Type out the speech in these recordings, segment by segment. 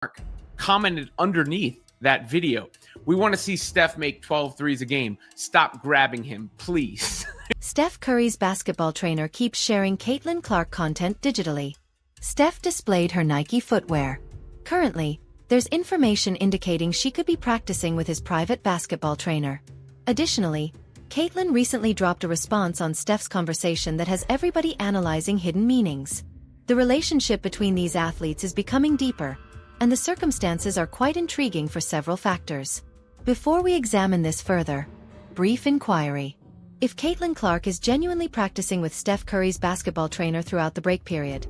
Clark commented underneath that video. We want to see Steph make 12 threes a game. Stop grabbing him, please. Steph Curry's basketball trainer keeps sharing Caitlin Clark content digitally. Steph displayed her Nike footwear. Currently, there's information indicating she could be practicing with his private basketball trainer. Additionally, Caitlin recently dropped a response on Steph's conversation that has everybody analyzing hidden meanings. The relationship between these athletes is becoming deeper, and the circumstances are quite intriguing for several factors. Before we examine this further, brief inquiry. If Caitlin Clark is genuinely practicing with Steph Curry's basketball trainer throughout the break period,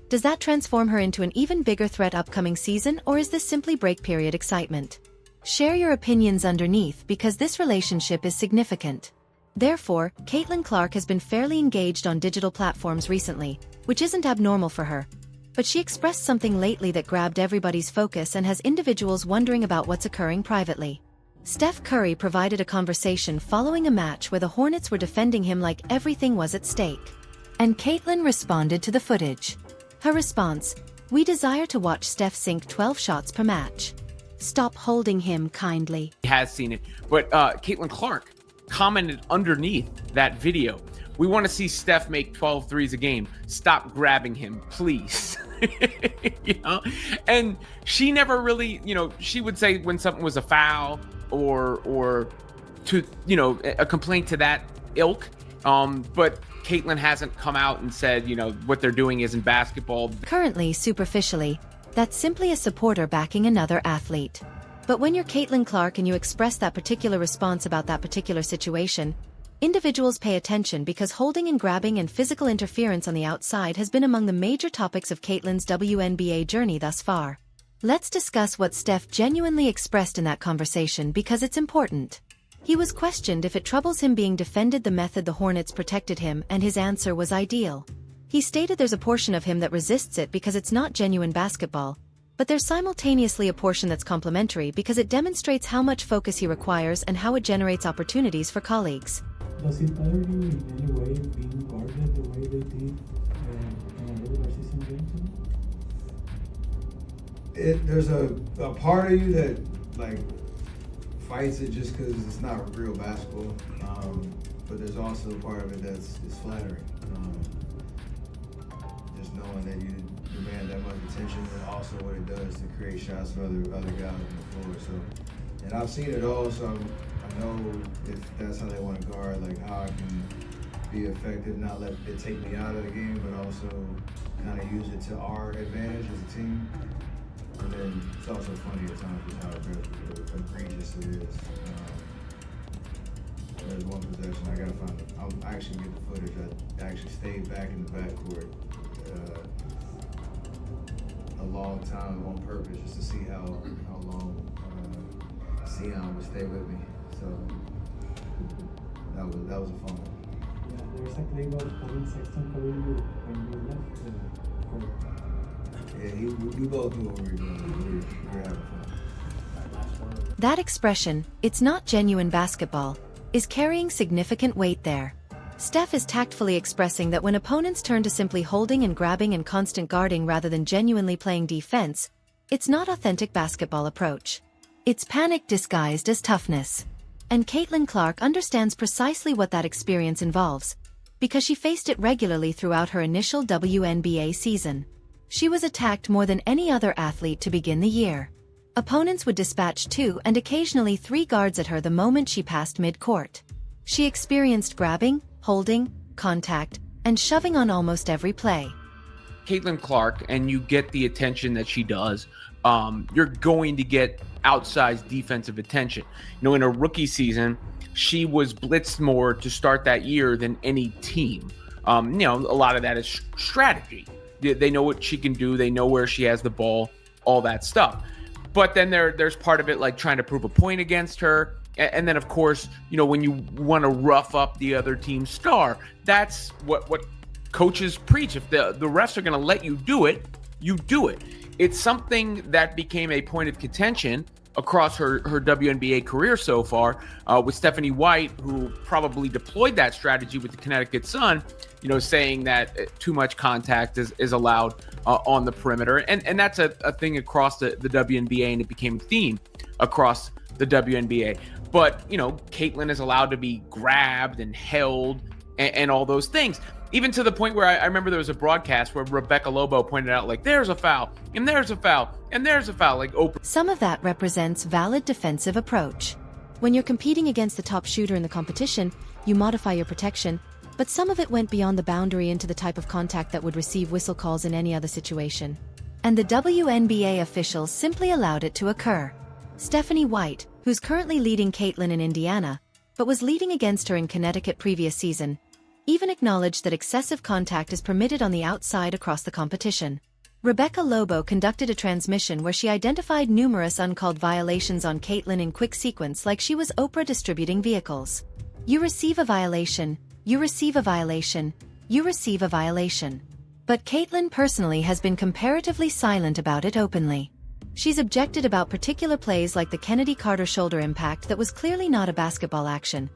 does that transform her into an even bigger threat upcoming season, or is this simply break period excitement? Share your opinions underneath because this relationship is significant. Therefore, Caitlin Clark has been fairly engaged on digital platforms recently, which isn't abnormal for her. But she expressed something lately that grabbed everybody's focus and has individuals wondering about what's occurring privately. Steph Curry provided a conversation following a match where the Hornets were defending him like everything was at stake. And Caitlin responded to the footage. Her response: "We desire to watch Steph sink 12 shots per match. Stop holding him kindly." He has seen it, but Caitlin Clark commented underneath that video. We want to see Steph make 12 threes a game. Stop grabbing him, please. And she never really, she would say when something was a foul or to, a complaint to that ilk. But Caitlin hasn't come out and said, what they're doing isn't basketball. Currently, superficially, that's simply a supporter backing another athlete. But when you're Caitlin Clark and you express that particular response about that particular situation, individuals pay attention because holding and grabbing and physical interference on the outside has been among the major topics of Caitlin's WNBA journey thus far. Let's discuss what Steph genuinely expressed in that conversation because it's important. He was questioned if it troubles him being defended the method the Hornets protected him, and his answer was ideal. He stated there's a portion of him that resists it because it's not genuine basketball, but there's simultaneously a portion that's complementary because it demonstrates how much focus he requires and how it generates opportunities for colleagues. Does it bother you in any way being guarded the way they did in a regular season game? There's a part of you that fights it just because it's not real basketball, but there's also a part of it that's flattering. Just knowing that you demand that much attention, and also what it does to create shots for other guys on the floor. So, and I've seen it all, so I know if that's how they want to guard, how I can be effective, not let it take me out of the game, but also kind of use it to our advantage as a team. And then it's also funny at times just how egregious it is. There's one possession, I gotta find it. I'll actually get the footage. I actually stayed back in the backcourt a long time on purpose just to see how long Sion would stay with me. So that was a fun one. Yeah, there was a clip of Colin Sexton calling you when you left the court. Yeah, we both knew what we were doing. We were having fun. That expression, "it's not genuine basketball," is carrying significant weight there. Steph is tactfully expressing that when opponents turn to simply holding and grabbing and constant guarding rather than genuinely playing defense, it's not authentic basketball approach. It's panic disguised as toughness. And Caitlin Clark understands precisely what that experience involves, because she faced it regularly throughout her initial WNBA season. She was attacked more than any other athlete to begin the year. Opponents would dispatch 2 and occasionally 3 guards at her the moment she passed mid-court. She experienced grabbing, holding, contact, and shoving on almost every play. Caitlin Clark, and you get the attention that she does, you're going to get outsized defensive attention. In a rookie season, she was blitzed more to start that year than any team. A lot of that is strategy. They know what she can do. They know where she has the ball, all that stuff. But then there's part of it like trying to prove a point against her. And then, of course, when you want to rough up the other team's star, that's what coaches preach. If the refs are going to let you do it, you do it. It's something that became a point of contention across her WNBA career so far, with Stephanie White, who probably deployed that strategy with the Connecticut Sun, saying that too much contact is allowed on the perimeter. And that's a thing across the WNBA, and it became a theme across the WNBA. But, Caitlin is allowed to be grabbed and held and all those things. Even to the point where I remember there was a broadcast where Rebecca Lobo pointed out, like, there's a foul, and there's a foul, and there's a foul, like Oprah. Some of that represents valid defensive approach. When you're competing against the top shooter in the competition, you modify your protection, but some of it went beyond the boundary into the type of contact that would receive whistle calls in any other situation. And the WNBA officials simply allowed it to occur. Stephanie White, who's currently leading Caitlin in Indiana, but was leading against her in Connecticut previous season, even acknowledged that excessive contact is permitted on the outside across the competition. Rebecca Lobo conducted a transmission where she identified numerous uncalled violations on Caitlin in quick sequence, like she was Oprah distributing vehicles. You receive a violation, you receive a violation, you receive a violation. But Caitlin personally has been comparatively silent about it openly. She's objected about particular plays like the Kennedy Carter shoulder impact that was clearly not a basketball action.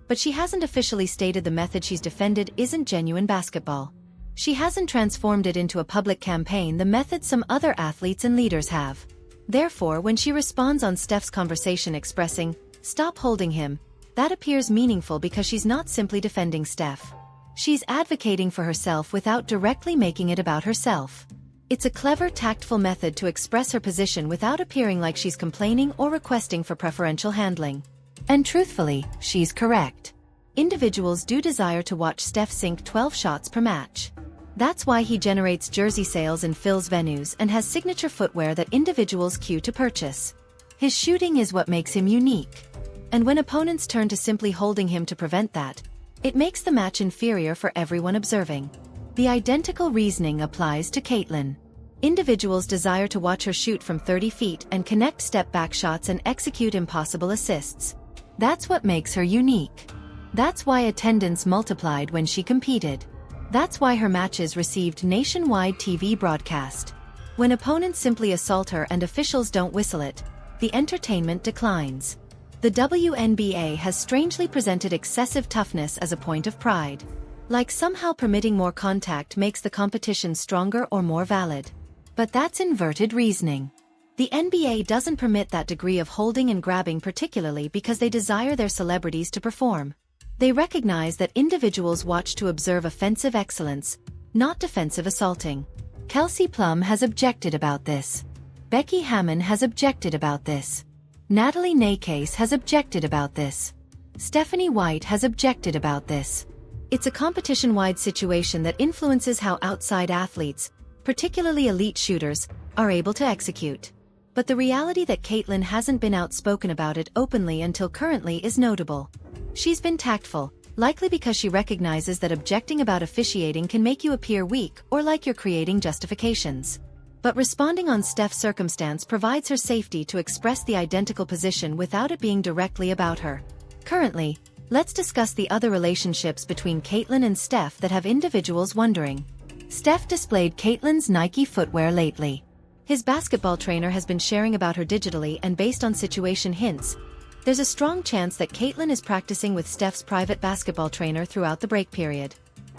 But she hasn't officially stated the method she's defended isn't genuine basketball. She hasn't transformed it into a public campaign the method some other athletes and leaders have. Therefore, when she responds on Steph's conversation expressing, "Stop holding him," that appears meaningful because she's not simply defending Steph. She's advocating for herself without directly making it about herself. It's a clever, tactful method to express her position without appearing like she's complaining or requesting for preferential handling. And truthfully, she's correct. Individuals do desire to watch Steph sink 12 shots per match. That's why he generates jersey sales and fills venues and has signature footwear that individuals queue to purchase. His shooting is what makes him unique. And when opponents turn to simply holding him to prevent that, it makes the match inferior for everyone observing. The identical reasoning applies to Caitlin. Individuals desire to watch her shoot from 30 feet and connect step-back shots and execute impossible assists. That's what makes her unique. That's why attendance multiplied when she competed. That's why her matches received nationwide TV broadcast. When opponents simply assault her and officials don't whistle it, the entertainment declines. The WNBA has strangely presented excessive toughness as a point of pride. Like somehow permitting more contact makes the competition stronger or more valid. But that's inverted reasoning. The NBA doesn't permit that degree of holding and grabbing, particularly because they desire their celebrities to perform. They recognize that individuals watch to observe offensive excellence, not defensive assaulting. Kelsey Plum has objected about this. Becky Hammon has objected about this. Natalie Nakase has objected about this. Stephanie White has objected about this. It's a competition-wide situation that influences how outside athletes, particularly elite shooters, are able to execute. But the reality that Caitlin hasn't been outspoken about it openly until currently is notable. She's been tactful, likely because she recognizes that objecting about officiating can make you appear weak or like you're creating justifications. But responding on Steph's circumstance provides her safety to express the identical position without it being directly about her. Currently, let's discuss the other relationships between Caitlin and Steph that have individuals wondering. Steph displayed Caitlin's Nike footwear lately. His basketball trainer has been sharing about her digitally, and based on situation hints, there's a strong chance that Caitlin is practicing with Steph's private basketball trainer throughout the break period.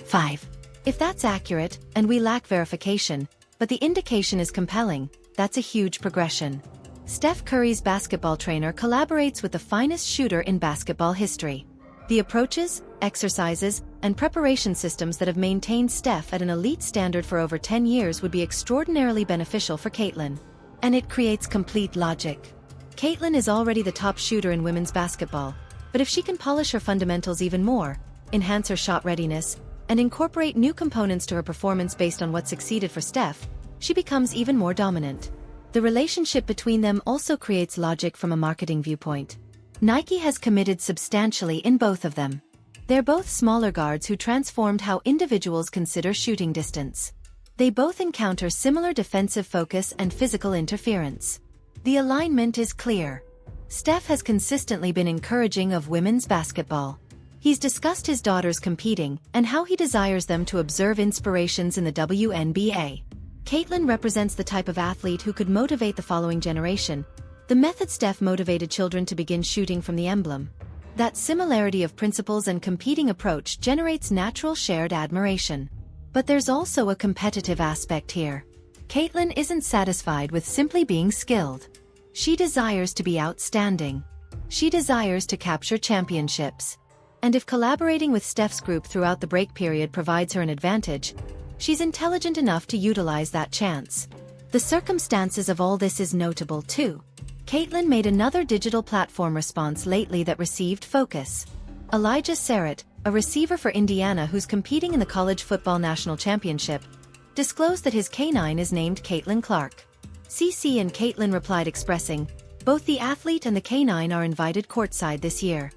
5. If that's accurate, and we lack verification, but the indication is compelling, that's a huge progression. Steph Curry's basketball trainer collaborates with the finest shooter in basketball history. The approaches, exercises, and preparation systems that have maintained Steph at an elite standard for over 10 years would be extraordinarily beneficial for Caitlin. And it creates complete logic. Caitlin is already the top shooter in women's basketball, but if she can polish her fundamentals even more, enhance her shot readiness, and incorporate new components to her performance based on what succeeded for Steph, she becomes even more dominant. The relationship between them also creates logic from a marketing viewpoint. Nike has committed substantially in both of them. They're both smaller guards who transformed how individuals consider shooting distance. They both encounter similar defensive focus and physical interference. The alignment is clear. Steph has consistently been encouraging of women's basketball. He's discussed his daughters competing and how he desires them to observe inspirations in the WNBA. Caitlin represents the type of athlete who could motivate the following generation, The method Steph motivated children to begin shooting from the emblem. That similarity of principles and competing approach generates natural shared admiration. But there's also a competitive aspect here. Caitlin isn't satisfied with simply being skilled. She desires to be outstanding. She desires to capture championships. And if collaborating with Steph's group throughout the break period provides her an advantage, she's intelligent enough to utilize that chance. The circumstances of all this is notable too. Caitlin made another digital platform response lately that received focus. Elijah Sarrett, a receiver for Indiana who's competing in the College Football National Championship, disclosed that his K9 is named Caitlin Clark. CC and Caitlin replied expressing, "Both the athlete and the K9 are invited courtside this year."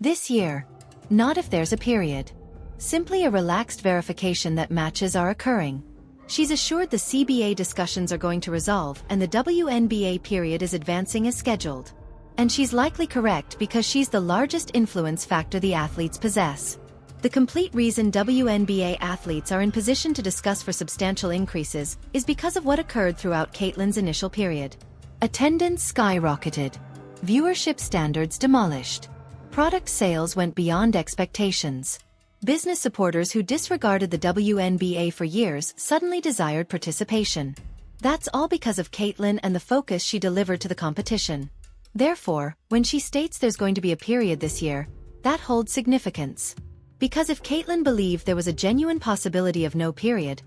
This year. Not if there's a period. Simply a relaxed verification that matches are occurring. She's assured the CBA discussions are going to resolve and the WNBA period is advancing as scheduled. And she's likely correct because she's the largest influence factor the athletes possess. The complete reason WNBA athletes are in position to discuss for substantial increases is because of what occurred throughout Caitlin's initial period. Attendance skyrocketed. Viewership standards demolished. Product sales went beyond expectations. Business supporters who disregarded the WNBA for years suddenly desired participation. That's all because of Caitlin and the focus she delivered to the competition. Therefore, when she states there's going to be a period this year, that holds significance. Because if Caitlin believed there was a genuine possibility of no period,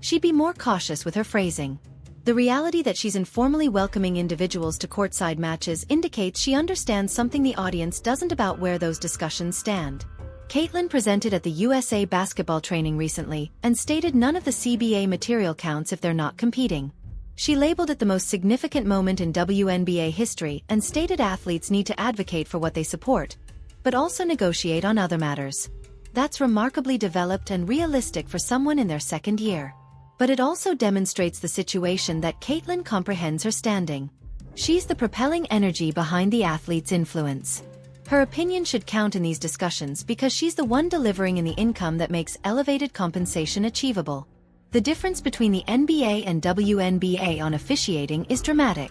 she'd be more cautious with her phrasing. The reality that she's informally welcoming individuals to courtside matches indicates she understands something the audience doesn't about where those discussions stand. Caitlin presented at the USA basketball training recently and stated none of the CBA material counts if they're not competing. She labeled it the most significant moment in WNBA history and stated athletes need to advocate for what they support, but also negotiate on other matters. That's remarkably developed and realistic for someone in their second year. But it also demonstrates the situation that Caitlin comprehends her standing. She's the propelling energy behind the athlete's influence. Her opinion should count in these discussions because she's the one delivering in the income that makes elevated compensation achievable. The difference between the NBA and WNBA on officiating is dramatic.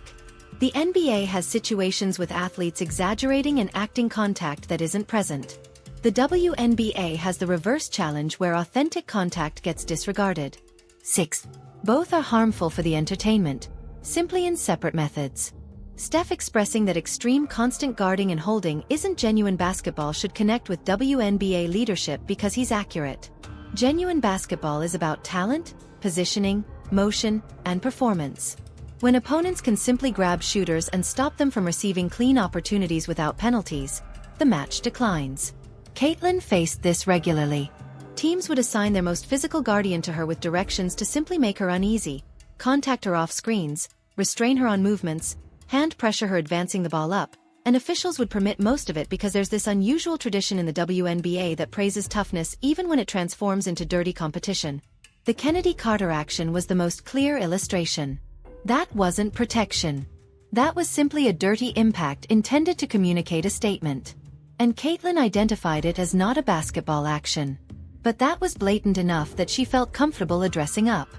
The NBA has situations with athletes exaggerating and acting contact that isn't present. The WNBA has the reverse challenge where authentic contact gets disregarded. 6. Both are harmful for the entertainment, simply in separate methods. Steph expressing that extreme constant guarding and holding isn't genuine basketball should connect with WNBA leadership because he's accurate. Genuine basketball is about talent, positioning, motion, and performance. When opponents can simply grab shooters and stop them from receiving clean opportunities without penalties, the match declines. Caitlin faced this regularly. Teams would assign their most physical guardian to her with directions to simply make her uneasy, contact her off screens, restrain her on movements, hand pressure her advancing the ball up, and officials would permit most of it because there's this unusual tradition in the WNBA that praises toughness even when it transforms into dirty competition. The Kennedy Carter action was the most clear illustration. That wasn't protection. That was simply a dirty impact intended to communicate a statement. And Caitlin identified it as not a basketball action. But that was blatant enough that she felt comfortable addressing up.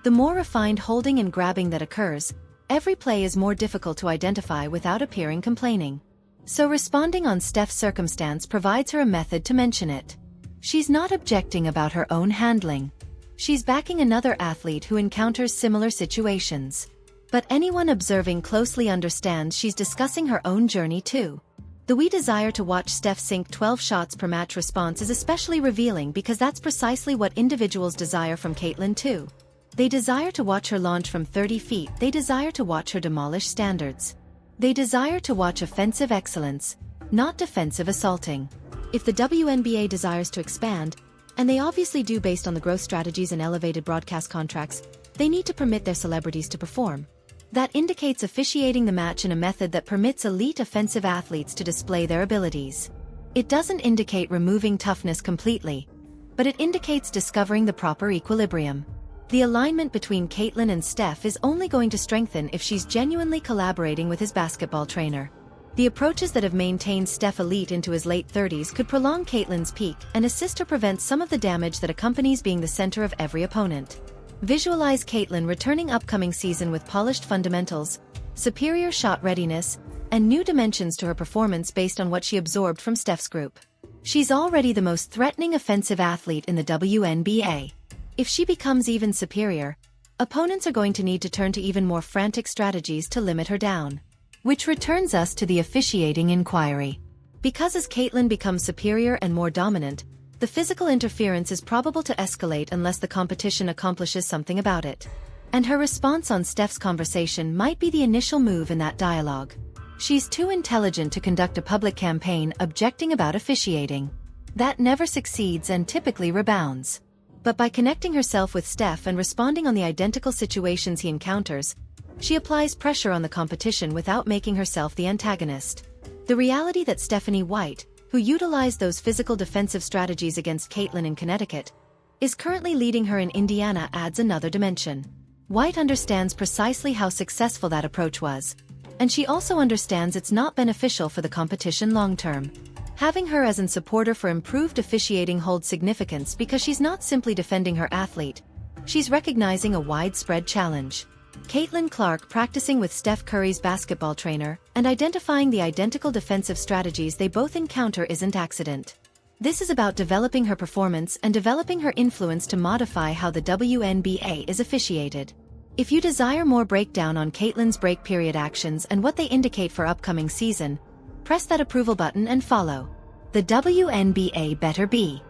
The more refined holding and grabbing that occurs, every play is more difficult to identify without appearing complaining. So responding on Steph's circumstance provides her a method to mention it. She's not objecting about her own handling. She's backing another athlete who encounters similar situations. But anyone observing closely understands she's discussing her own journey too. The "we desire to watch Steph sink 12 shots per match" response is especially revealing because that's precisely what individuals desire from Caitlin too. They desire to watch her launch from 30 feet, they desire to watch her demolish standards. They desire to watch offensive excellence, not defensive assaulting. If the WNBA desires to expand, and they obviously do based on the growth strategies and elevated broadcast contracts, they need to permit their celebrities to perform. That indicates officiating the match in a method that permits elite offensive athletes to display their abilities. It doesn't indicate removing toughness completely, but it indicates discovering the proper equilibrium. The alignment between Caitlin and Steph is only going to strengthen if she's genuinely collaborating with his basketball trainer. The approaches that have maintained Steph elite into his late 30s could prolong Caitlin's peak and assist her prevent some of the damage that accompanies being the center of every opponent. Visualize Caitlin returning upcoming season with polished fundamentals, superior shot readiness, and new dimensions to her performance based on what she absorbed from Steph's group. She's already the most threatening offensive athlete in the WNBA. If she becomes even superior, opponents are going to need to turn to even more frantic strategies to limit her down. Which returns us to the officiating inquiry. Because as Caitlin becomes superior and more dominant, the physical interference is probable to escalate unless the competition accomplishes something about it. And her response on Steph's conversation might be the initial move in that dialogue. She's too intelligent to conduct a public campaign objecting about officiating. That never succeeds and typically rebounds. But by connecting herself with Steph and responding on the identical situations he encounters, she applies pressure on the competition without making herself the antagonist. The reality that Stephanie White, who utilized those physical defensive strategies against Caitlin in Connecticut, is currently leading her in Indiana adds another dimension. White understands precisely how successful that approach was, and she also understands it's not beneficial for the competition long-term. Having her as an supporter for improved officiating holds significance because she's not simply defending her athlete, she's recognizing a widespread challenge. Caitlin Clark practicing with Steph Curry's basketball trainer and identifying the identical defensive strategies they both encounter isn't accident. This is about developing her performance and developing her influence to modify how the WNBA is officiated. If you desire more breakdown on Caitlin's break period actions and what they indicate for upcoming season, press that approval button and follow. The WNBA better be